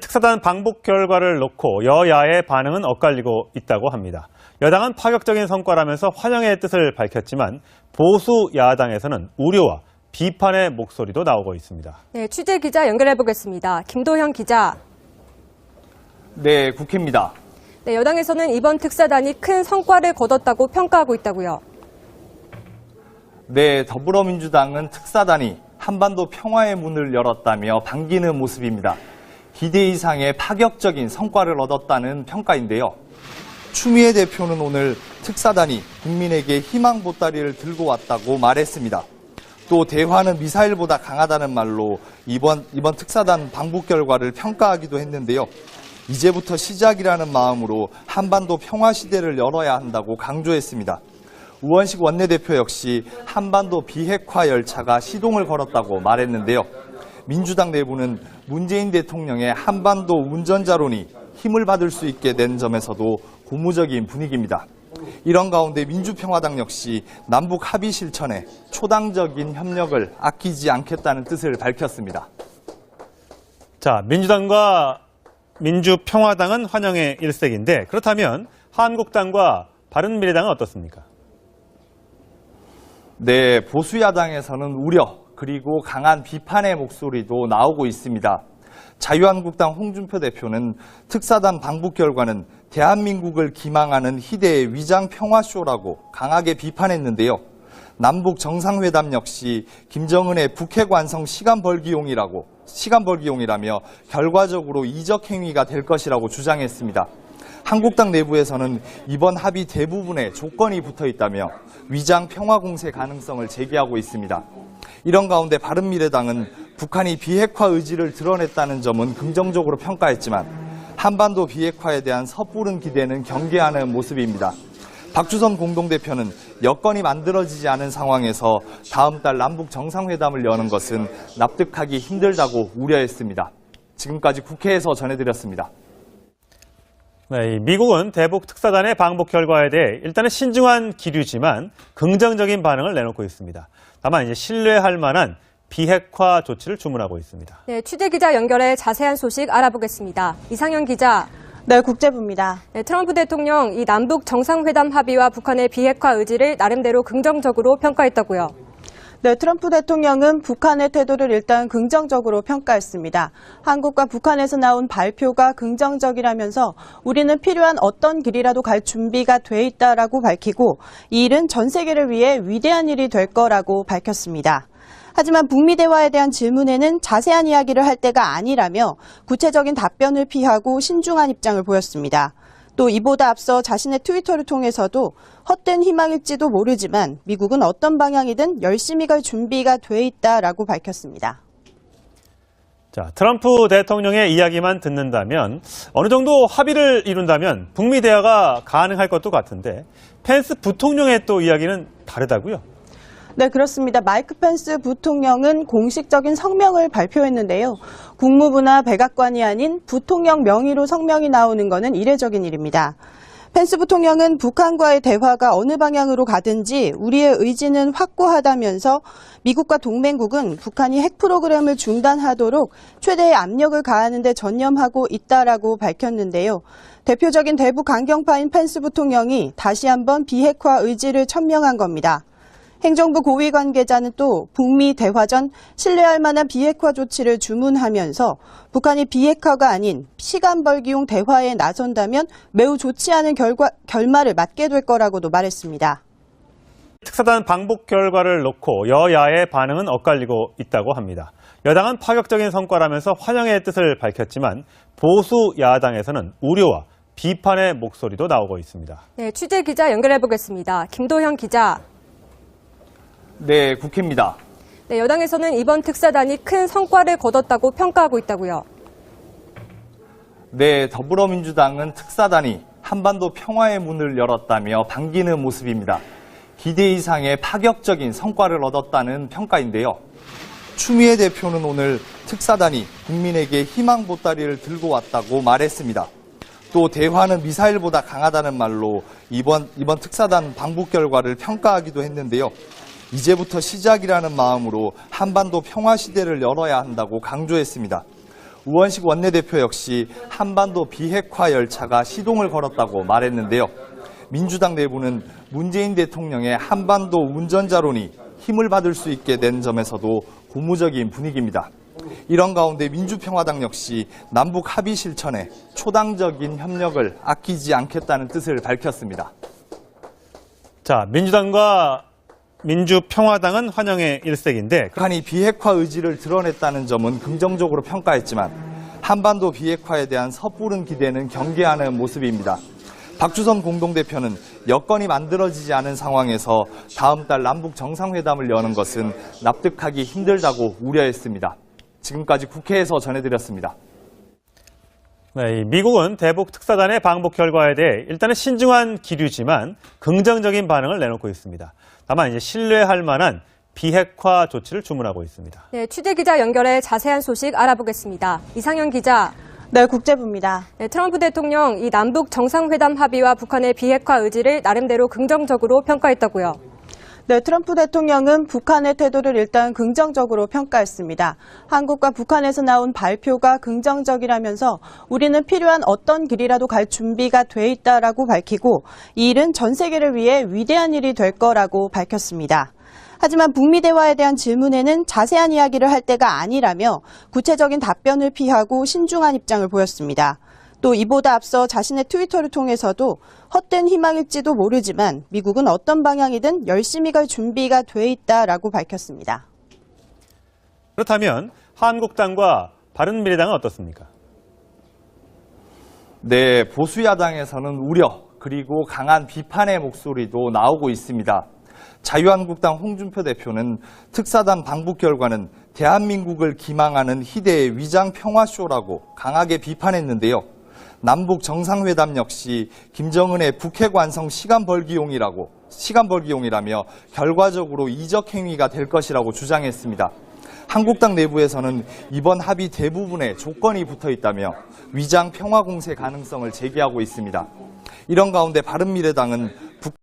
특사단 방북 결과를 놓고 여야의 반응은 엇갈리고 있다고 합니다. 여당은 파격적인 성과라면서 환영의 뜻을 밝혔지만 보수 야당에서는 우려와 비판의 목소리도 나오고 있습니다. 네, 취재 기자 연결해 보겠습니다. 김도현 기자. 네, 국회입니다. 네, 여당에서는 이번 특사단이 큰 성과를 거뒀다고 평가하고 있다고요. 네, 더불어민주당은 특사단이 한반도 평화의 문을 열었다며 반기는 모습입니다. 기대 이상의 파격적인 성과를 얻었다는 평가인데요. 추미애 대표는 오늘 특사단이 국민에게 희망 보따리를 들고 왔다고 말했습니다. 또 대화는 미사일보다 강하다는 말로 이번 특사단 방북 결과를 평가하기도 했는데요. 이제부터 시작이라는 마음으로 한반도 평화 시대를 열어야 한다고 강조했습니다. 우원식 원내대표 역시 한반도 비핵화 열차가 시동을 걸었다고 말했는데요. 민주당 내부는 문재인 대통령의 한반도 운전자론이 힘을 받을 수 있게 된 점에서도 고무적인 분위기입니다. 이런 가운데 민주평화당 역시 남북 합의 실천에 초당적인 협력을 아끼지 않겠다는 뜻을 밝혔습니다. 자, 민주당과 민주평화당은 환영의 일색인데 그렇다면 한국당과 바른미래당은 어떻습니까? 네, 보수 야당에서는 우려 그리고 강한 비판의 목소리도 나오고 있습니다. 자유한국당 홍준표 대표는 특사단 방북 결과는 대한민국을 기망하는 희대의 위장 평화쇼라고 강하게 비판했는데요. 남북 정상회담 역시 김정은의 북핵 완성 시간 벌기용이라며 결과적으로 이적 행위가 될 것이라고 주장했습니다. 한국당 내부에서는 이번 합의 대부분에 조건이 붙어 있다며 위장 평화 공세 가능성을 제기하고 있습니다. 이런 가운데 바른미래당은 북한이 비핵화 의지를 드러냈다는 점은 긍정적으로 평가했지만 한반도 비핵화에 대한 섣부른 기대는 경계하는 모습입니다. 박주선 공동대표는 여건이 만들어지지 않은 상황에서 다음 달 남북 정상회담을 여는 것은 납득하기 힘들다고 우려했습니다. 지금까지 국회에서 전해드렸습니다. 네, 미국은 대북 특사단의 방북 결과에 대해 일단은 신중한 기류지만 긍정적인 반응을 내놓고 있습니다. 다만 이제 신뢰할 만한 비핵화 조치를 주문하고 있습니다. 네, 취재 기자 연결해 자세한 소식 알아보겠습니다. 이상현 기자. 네, 국제부입니다. 네, 트럼프 대통령 이 남북 정상회담 합의와 북한의 비핵화 의지를 나름대로 긍정적으로 평가했다고요. 네, 트럼프 대통령은 북한의 태도를 일단 긍정적으로 평가했습니다. 한국과 북한에서 나온 발표가 긍정적이라면서 우리는 필요한 어떤 길이라도 갈 준비가 돼 있다라고 밝히고 이 일은 전 세계를 위해 위대한 일이 될 거라고 밝혔습니다. 하지만 북미 대화에 대한 질문에는 자세한 이야기를 할 때가 아니라며 구체적인 답변을 피하고 신중한 입장을 보였습니다. 또 이보다 앞서 자신의 트위터를 통해서도 헛된 희망일지도 모르지만 미국은 어떤 방향이든 열심히 갈 준비가 돼 있다라고 밝혔습니다. 자, 트럼프 대통령의 이야기만 듣는다면 어느 정도 합의를 이룬다면 북미 대화가 가능할 것도 같은데 펜스 부통령의 또 이야기는 다르다고요? 네, 그렇습니다. 마이크 펜스 부통령은 공식적인 성명을 발표했는데요. 국무부나 백악관이 아닌 부통령 명의로 성명이 나오는 것은 이례적인 일입니다. 펜스 부통령은 북한과의 대화가 어느 방향으로 가든지 우리의 의지는 확고하다면서 미국과 동맹국은 북한이 핵 프로그램을 중단하도록 최대의 압력을 가하는 데 전념하고 있다라고 밝혔는데요. 대표적인 대북 강경파인 펜스 부통령이 다시 한번 비핵화 의지를 천명한 겁니다. 행정부 고위 관계자는 또 북미 대화 전 신뢰할 만한 비핵화 조치를 주문하면서 북한이 비핵화가 아닌 시간 벌기용 대화에 나선다면 매우 좋지 않은 결말을 맞게 될 거라고도 말했습니다. 특사단 방북 결과를 놓고 여야의 반응은 엇갈리고 있다고 합니다. 여당은 파격적인 성과라면서 환영의 뜻을 밝혔지만 보수 야당에서는 우려와 비판의 목소리도 나오고 있습니다. 네, 취재 기자 연결해 보겠습니다. 김도현 기자. 네, 국회입니다. 네, 여당에서는 이번 특사단이 큰 성과를 거뒀다고 평가하고 있다고요. 네, 더불어민주당은 특사단이 한반도 평화의 문을 열었다며 반기는 모습입니다. 기대 이상의 파격적인 성과를 얻었다는 평가인데요. 추미애 대표는 오늘 특사단이 국민에게 희망 보따리를 들고 왔다고 말했습니다. 또 대화는 미사일보다 강하다는 말로 이번 특사단 방북 결과를 평가하기도 했는데요. 이제부터 시작이라는 마음으로 한반도 평화 시대를 열어야 한다고 강조했습니다. 우원식 원내대표 역시 한반도 비핵화 열차가 시동을 걸었다고 말했는데요. 민주당 내부는 문재인 대통령의 한반도 운전자론이 힘을 받을 수 있게 된 점에서도 고무적인 분위기입니다. 이런 가운데 민주평화당 역시 남북 합의 실천에 초당적인 협력을 아끼지 않겠다는 뜻을 밝혔습니다. 자, 민주당과 민주평화당은 환영의 일색인데 북한이 비핵화 의지를 드러냈다는 점은 긍정적으로 평가했지만 한반도 비핵화에 대한 섣부른 기대는 경계하는 모습입니다. 박주선 공동대표는 여건이 만들어지지 않은 상황에서 다음 달 남북 정상회담을 여는 것은 납득하기 힘들다고 우려했습니다. 지금까지 국회에서 전해드렸습니다. 네, 미국은 대북 특사단의 방북 결과에 대해 일단은 신중한 기류지만 긍정적인 반응을 내놓고 있습니다. 다만 이제 신뢰할 만한 비핵화 조치를 주문하고 있습니다. 네, 취재 기자 연결해 자세한 소식 알아보겠습니다. 이상현 기자. 네, 국제부입니다. 네, 트럼프 대통령 이 남북 정상회담 합의와 북한의 비핵화 의지를 나름대로 긍정적으로 평가했다고요. 네, 트럼프 대통령은 북한의 태도를 일단 긍정적으로 평가했습니다. 한국과 북한에서 나온 발표가 긍정적이라면서 우리는 필요한 어떤 길이라도 갈 준비가 돼 있다라고 밝히고 이 일은 전 세계를 위해 위대한 일이 될 거라고 밝혔습니다. 하지만 북미 대화에 대한 질문에는 자세한 이야기를 할 때가 아니라며 구체적인 답변을 피하고 신중한 입장을 보였습니다. 또 이보다 앞서 자신의 트위터를 통해서도 헛된 희망일지도 모르지만 미국은 어떤 방향이든 열심히 갈 준비가 돼 있다라고 밝혔습니다. 그렇다면 한국당과 바른미래당은 어떻습니까? 네, 보수 야당에서는 우려 그리고 강한 비판의 목소리도 나오고 있습니다. 자유한국당 홍준표 대표는 특사단 방북 결과는 대한민국을 기망하는 희대의 위장 평화쇼라고 강하게 비판했는데요. 남북 정상회담 역시 김정은의 북핵 완성 시간 벌기용이라며 결과적으로 이적 행위가 될 것이라고 주장했습니다. 한국당 내부에서는 이번 합의 대부분에 조건이 붙어 있다며 위장 평화 공세 가능성을 제기하고 있습니다. 이런 가운데 바른미래당은